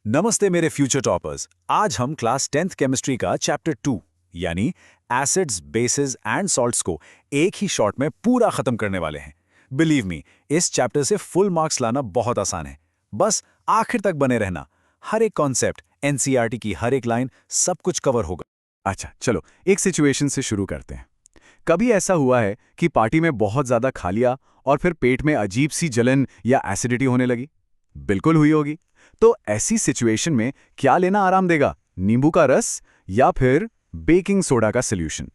नमस्ते मेरे future toppers. आज हम क्लास 10th केमिस्ट्री का चैप्टर 2 यानी एसिड्स, बेसिस एंड सॉल्ट्स को एक ही शॉट में पूरा खत्म करने वाले हैं। बिलीव मी, इस चैप्टर से फुल मार्क्स लाना बहुत आसान है। बस आखिर तक बने रहना। हर एक कॉन्सेप्ट, एनसीईआरटी की हर एक लाइन, सब कुछ कवर होगा। अच्छा चलो एक सिचुएशन से शुरू करते हैं। कभी ऐसा हुआ है कि पार्टी में बहुत ज्यादा खा लिया और फिर पेट में अजीब सी जलन या एसिडिटी होने लगी? बिल्कुल हुई होगी। तो ऐसी सिचुएशन में क्या लेना आराम देगा, नींबू का रस या फिर बेकिंग सोडा का सॉल्यूशन?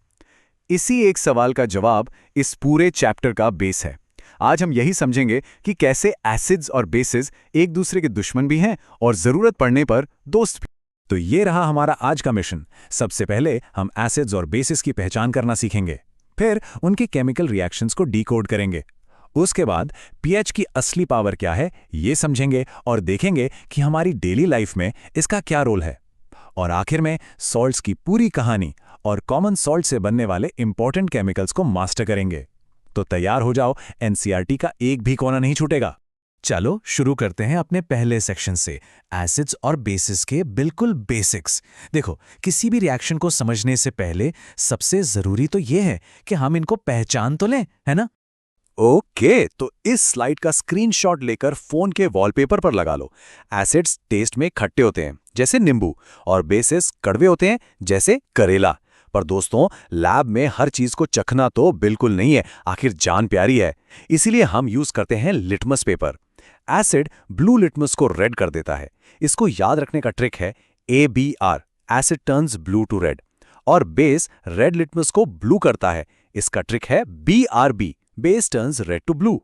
इसी एक सवाल का जवाब इस पूरे चैप्टर का बेस है। आज हम यही समझेंगे कि कैसे एसिड्स और बेसिस एक दूसरे के दुश्मन भी हैं और जरूरत पड़ने पर दोस्त भी। तो ये रहा हमारा आज का मिशन। सबसे पहले हम एसिड्स और बेसिस की पहचान करना सीखेंगे, फिर उनके केमिकल रिएक्शंस को डिकोड करेंगे। उसके बाद पीएच की असली पावर क्या है ये समझेंगे और देखेंगे कि हमारी डेली लाइफ में इसका क्या रोल है। और आखिर में सॉल्ट्स की पूरी कहानी और कॉमन सॉल्ट से बनने वाले इंपॉर्टेंट केमिकल्स को मास्टर करेंगे। तो तैयार हो जाओ, एनसीईआरटी का एक भी कोना नहीं छूटेगा। चलो शुरू करते हैं अपने पहले सेक्शन से, एसिड्स और बेसिस के बिल्कुल बेसिक्स। देखो, किसी भी रिएक्शन को समझने से पहले सबसे जरूरी तो ये है कि हम इनको पहचान तो लें, है ना? ओके, तो इस स्लाइड का स्क्रीनशॉट लेकर फोन के वॉलपेपर पर लगा लो। एसिड्स टेस्ट में खट्टे होते हैं जैसे नींबू, और बेसिस कड़वे होते हैं जैसे करेला। पर दोस्तों, लैब में हर चीज को चखना तो बिल्कुल नहीं है, आखिर जान प्यारी है। इसीलिए हम यूज करते हैं litmus paper. Acid blue litmus को रेड कर देता है। इसको याद रखने का ट्रिक है ABR, acid turns blue to red. और बेस रेड लिटमस को ब्लू करता है। इसका ट्रिक है BRB, base turns red to blue.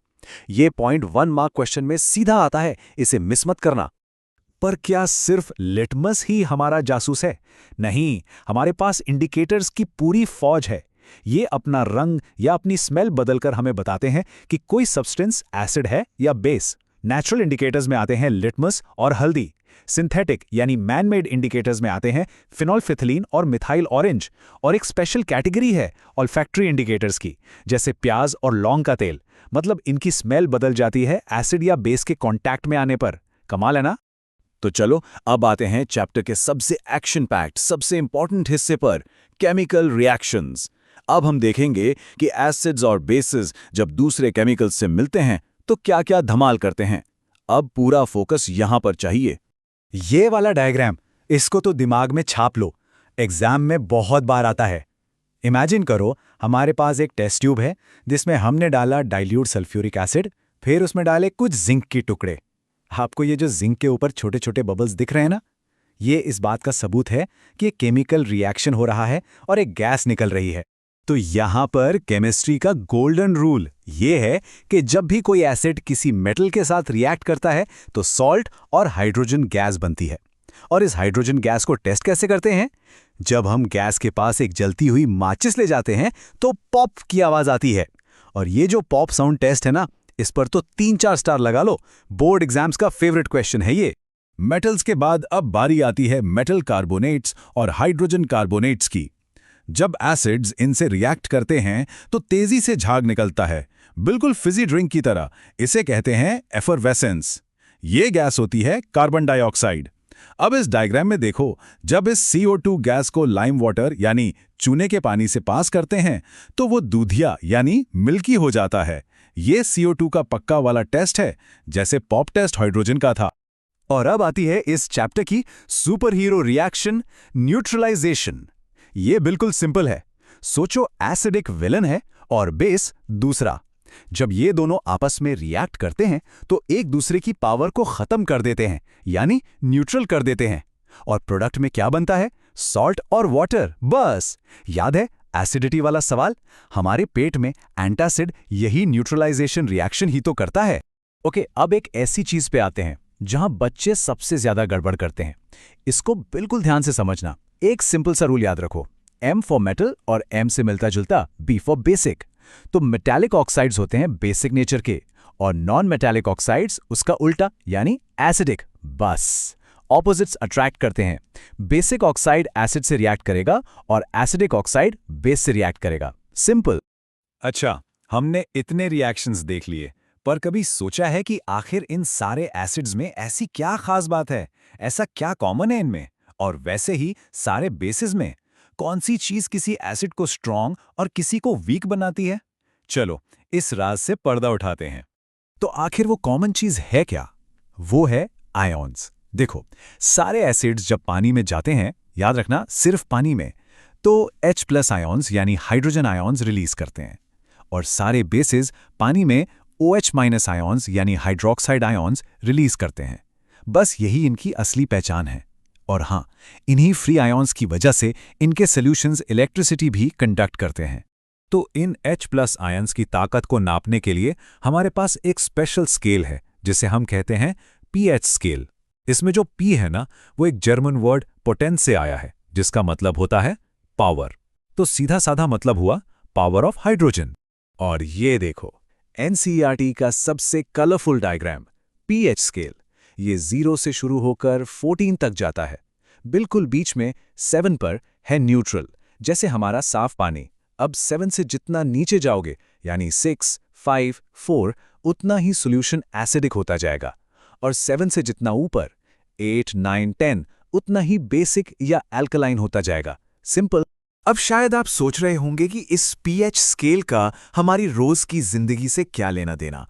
ये पॉइंट 1 मार्क क्वेश्चन में सीधा आता है, इसे मिस मत करना। पर क्या सिर्फ लिटमस ही हमारा जासूस है? नहीं, हमारे पास इंडिकेटर्स की पूरी फौज है। ये अपना रंग या अपनी स्मेल बदलकर हमें बताते हैं कि कोई सब्सटेंस एसिड है या बेस। नेचुरल इंडिकेटर्स में आते हैं लिटमस और हल्दी। सिंथेटिक यानी मैन मेड इंडिकेटर्स में आते हैं फिनोल्फिथिलीन और मिथाइल ऑरेंज। और एक स्पेशल कैटेगरी है ऑल्फैक्टरी इंडिकेटर्स की, जैसे प्याज और लौंग का तेल। मतलब इनकी स्मेल बदल जाती है एसिड या बेस के कांटेक्ट में आने पर। कमाल है ना? तो चलो अब आते हैं चैप्टर के सबसे एक्शन पैक्ड, सबसे इंपॉर्टेंट हिस्से पर, केमिकल रिएक्शंस। अब हम देखेंगे कि एसिड्स और बेसिस जब दूसरे केमिकल्स से मिलते हैं तो क्या क्या धमाल करते हैं। अब पूरा फोकस यहां पर चाहिए। ये वाला डायग्राम, इसको तो दिमाग में छाप लो, एग्जाम में बहुत बार आता है। इमेजिन करो, हमारे पास एक टेस्ट ट्यूब है जिसमें हमने डाला डाइल्यूट सल्फ्यूरिक एसिड, फिर उसमें डाले कुछ जिंक के टुकड़े। आपको ये जो जिंक के ऊपर छोटे छोटे बबल्स दिख रहे हैं ना, ये इस बात का सबूत है कि एक केमिकल रिएक्शन हो रहा है और एक गैस निकल रही है। तो यहां पर केमिस्ट्री का गोल्डन रूल ये है कि जब भी कोई एसिड किसी मेटल के साथ रिएक्ट करता है तो सॉल्ट और हाइड्रोजन गैस बनती है। और इस हाइड्रोजन गैस को टेस्ट कैसे करते हैं? जब हम गैस के पास एक जलती हुई माचिस ले जाते हैं तो पॉप की आवाज आती है। और ये जो पॉप साउंड टेस्ट है ना, इस पर तो 3-4 स्टार लगा लो। बोर्ड एग्जाम्स का फेवरेट क्वेश्चन है ये। मेटल्स के बाद अब बारी आती है मेटल कार्बोनेट्स और हाइड्रोजन कार्बोनेट्स की। जब एसिड्स इनसे रिएक्ट करते हैं तो तेजी से झाग निकलता है, बिल्कुल फिजी ड्रिंक की तरह। इसे कहते हैं एफरवेसेंस। ये गैस होती है कार्बन डाइऑक्साइड। अब इस डायग्राम में देखो, जब इस CO2 गैस को लाइम वाटर यानी चूने के पानी से पास करते हैं तो वो दूधिया यानी मिल्की हो जाता है। ये CO2 का पक्का वाला टेस्ट है, जैसे पॉप टेस्ट हाइड्रोजन का था। और अब आती है इस चैप्टर की सुपर हीरो रिएक्शन, न्यूट्रलाइजेशन। ये बिल्कुल सिंपल है। सोचो, एसिड एक विलन है और बेस दूसरा। जब ये दोनों आपस में रिएक्ट करते हैं तो एक दूसरे की पावर को खत्म कर देते हैं, यानी न्यूट्रल कर देते हैं। और प्रोडक्ट में क्या बनता है? सॉल्ट और वाटर। बस याद है एसिडिटी वाला सवाल? हमारे पेट में एंटासिड यही न्यूट्रलाइजेशन रिएक्शन ही तो करता है। ओके, अब एक ऐसी चीज पे आते हैं जहां बच्चे सबसे ज्यादा गड़बड़ करते हैं। इसको बिल्कुल ध्यान से समझना। एक सिंपल सा रूल याद रखो, M फॉर मेटल और M से मिलता जुलता B फॉर बेसिक। तो मेटालिक ऑक्साइड्स होते हैं बेसिक नेचर के, और नॉन मेटालिक ऑक्साइड्स उसका उल्टा यानी एसिडिक। बस ऑपोजिट्स अट्रैक्ट करते हैं। बेसिक ऑक्साइड एसिड से रिएक्ट करेगा और एसिडिक ऑक्साइड बेस से रिएक्ट करेगा। सिंपल। अच्छा, हमने इतने रिएक्शंस देख लिए, पर कभी सोचा है कि आखिर इन सारे एसिड्स में ऐसी क्या खास बात है ऐसा क्या कॉमन है इनमें? और वैसे ही सारे बेसिस में कौन सी चीज किसी एसिड को स्ट्रॉन्ग और किसी को वीक बनाती है? चलो इस राज से पर्दा उठाते हैं। तो आखिर वो कॉमन चीज है क्या? वो है आयॉन्स। देखो, सारे एसिड्स जब पानी में जाते हैं, याद रखना सिर्फ पानी में, तो H+ आयॉन्स यानी हाइड्रोजन आयॉन्स रिलीज करते हैं, और सारे बेसिस पानी में OH- आयॉन्स यानी हाइड्रोक्साइड आयॉन्स रिलीज करते हैं। बस यही इनकी असली पहचान है। और हाँ, इन्हीं फ्री आयॉन्स की वजह से इनके सॉल्यूशंस इलेक्ट्रिसिटी भी कंडक्ट करते हैं। तो इन H+ आयन्स की ताकत को नापने के लिए हमारे पास एक स्पेशल स्केल है जिसे हम कहते हैं pH स्केल। इसमें जो P है ना, वो एक जर्मन वर्ड पोटेंस से आया है, जिसका मतलब होता है पावर। तो सीधा साधा मतलब हुआ पावर ऑफ हाइड्रोजन। और ये देखो, NCERT का सबसे कलरफुल डायग्राम pH स्केल। ये 0 से शुरू होकर 14 तक जाता है। बिल्कुल बीच में 7 पर है न्यूट्रल, जैसे हमारा साफ पानी। अब 7 से जितना नीचे जाओगे, यानी 6, 5, 4, उतना ही सॉल्यूशन एसिडिक होता जाएगा। और 7 से जितना ऊपर 8, 9, 10, उतना ही बेसिक या अल्कलाइन होता जाएगा। सिंपल। अब शायद आप सोच रहे होंगे कि इस pH स्केल का हमारी रोज की जिंदगी से क्या लेना देना।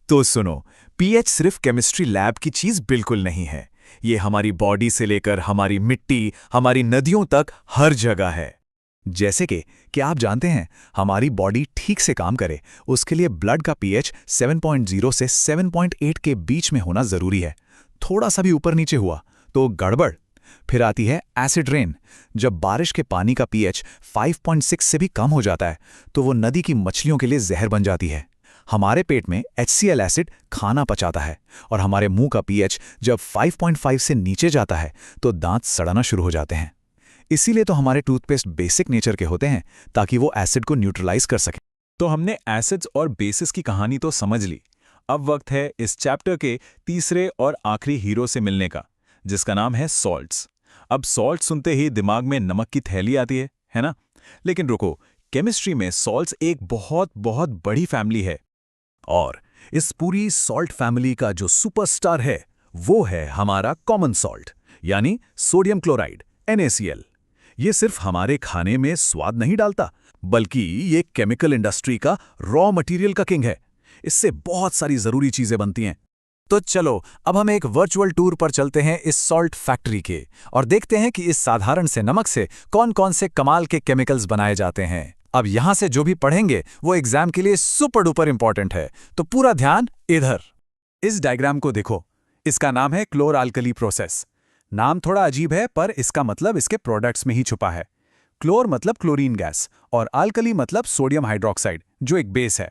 तो सुनो, pH सिर्फ केमिस्ट्री लैब की चीज बिल्कुल नहीं है। ये हमारी बॉडी से लेकर हमारी मिट्टी, हमारी नदियों तक हर जगह है। जैसे कि आप जानते हैं, हमारी बॉडी ठीक से काम करे उसके लिए ब्लड का pH 7.0 से 7.8 के बीच में होना जरूरी है। थोड़ा सा भी ऊपर नीचे हुआ तो गड़बड़। फिर आती है एसिड रेन। जब बारिश के पानी का pH 5.6 से भी कम हो जाता है तो वो नदी की मछलियों के लिए जहर बन जाती है। हमारे पेट में HCl एसिड खाना पचाता है, और हमारे मुंह का pH जब 5.5 से नीचे जाता है तो दांत सड़ना शुरू हो जाते हैं। इसीलिए तो हमारे टूथपेस्ट बेसिक नेचर के होते हैं, ताकि वो एसिड को न्यूट्रलाइज कर सके। तो हमने एसिड्स और बेसिस की कहानी तो समझ ली। अब वक्त है इस चैप्टर के तीसरे और आखिरी हीरो से मिलने का, जिसका नाम है सॉल्ट्स। अब सॉल्ट सुनते ही दिमाग में नमक की थैली आती है ना? लेकिन रुको, केमिस्ट्री में सॉल्ट्स एक बहुत बहुत बड़ी फैमिली है। और इस पूरी सॉल्ट फैमिली का जो सुपरस्टार है वो है हमारा कॉमन सॉल्ट, यानी सोडियम क्लोराइड NaCl। ये सिर्फ हमारे खाने में स्वाद नहीं डालता, बल्कि ये केमिकल इंडस्ट्री का रॉ मटेरियल का किंग है। इससे बहुत सारी जरूरी चीजें बनती हैं। तो चलो अब हम एक वर्चुअल टूर पर चलते हैं इस सॉल्ट फैक्ट्री के, और देखते हैं कि इस साधारण से नमक से कौन कौन से कमाल के केमिकल्स बनाए जाते हैं। अब यहां से जो भी पढ़ेंगे वो एग्जाम के लिए सुपर डुपर इंपॉर्टेंट है, तो पूरा ध्यान इधर। इस डायग्राम को देखो, इसका नाम है क्लोर आल्कली प्रोसेस। नाम थोड़ा अजीब है, पर इसका मतलब इसके प्रोडक्ट्स में ही छुपा है। क्लोर मतलब क्लोरीन गैस, और आल्कली मतलब सोडियम हाइड्रोक्साइड, जो एक बेस है।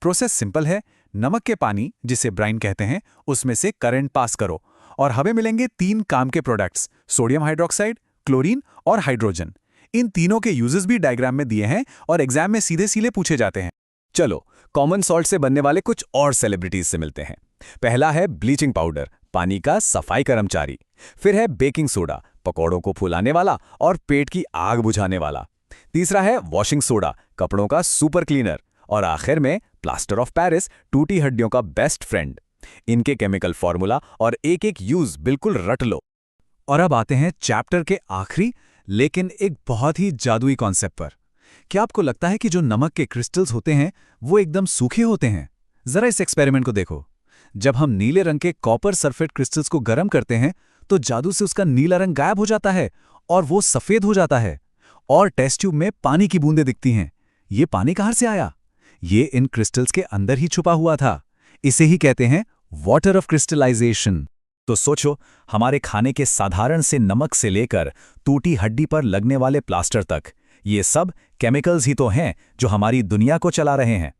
प्रोसेस सिंपल है। नमक के पानी, जिसे ब्राइन कहते हैं, उसमें से करंट पास करो और हमें मिलेंगे 3 काम के प्रोडक्ट्स: सोडियम हाइड्रोक्साइड, क्लोरीन और हाइड्रोजन। इन तीनों के यूजेस भी डायग्राम में दिए हैं और एग्जाम में सीधे सीधे पूछे जाते हैं। चलो कॉमन सॉल्ट से बनने वाले कुछ और सेलिब्रिटीज से मिलते हैं। पहला है ब्लीचिंग पाउडर, पानी का सफाई कर्मचारी। फिर है बेकिंग सोडा, पकौड़ों को फुलाने वाला और पेट की आग बुझाने वाला। तीसरा है वॉशिंग सोडा, कपड़ों का सुपर क्लीनर। और आखिर में प्लास्टर ऑफ पेरिस, टूटी हड्डियों का बेस्ट फ्रेंड। इनके केमिकल फॉर्मूला और एक एक यूज बिल्कुल रट लो। और अब आते हैं चैप्टर के आखिरी लेकिन एक बहुत ही जादुई कॉन्सेप्ट पर। क्या आपको लगता है कि जो नमक के क्रिस्टल्स होते हैं वो एकदम सूखे होते हैं? जरा इस एक्सपेरिमेंट को देखो। जब हम नीले रंग के कॉपर सल्फेट क्रिस्टल्स को गर्म करते हैं तो जादू से उसका नीला रंग गायब हो जाता है और वो सफेद हो जाता है, और टेस्ट ट्यूब में पानी की बूंदें दिखती हैं। ये पानी कहां से आया? ये इन क्रिस्टल्स के अंदर ही छुपा हुआ था। इसे ही कहते हैं वाटर ऑफ क्रिस्टलाइजेशन। तो सोचो, हमारे खाने के साधारण से नमक से लेकर टूटी हड्डी पर लगने वाले प्लास्टर तक, ये सब केमिकल्स ही तो हैं जो हमारी दुनिया को चला रहे हैं।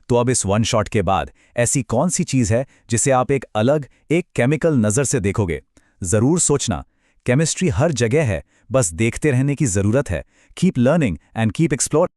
तो अब इस वन शॉट के बाद ऐसी कौन सी चीज है जिसे आप एक अलग, एक केमिकल नजर से देखोगे? जरूर सोचना। केमिस्ट्री हर जगह है, बस देखते रहने की जरूरत है। Keep learning and keep explore.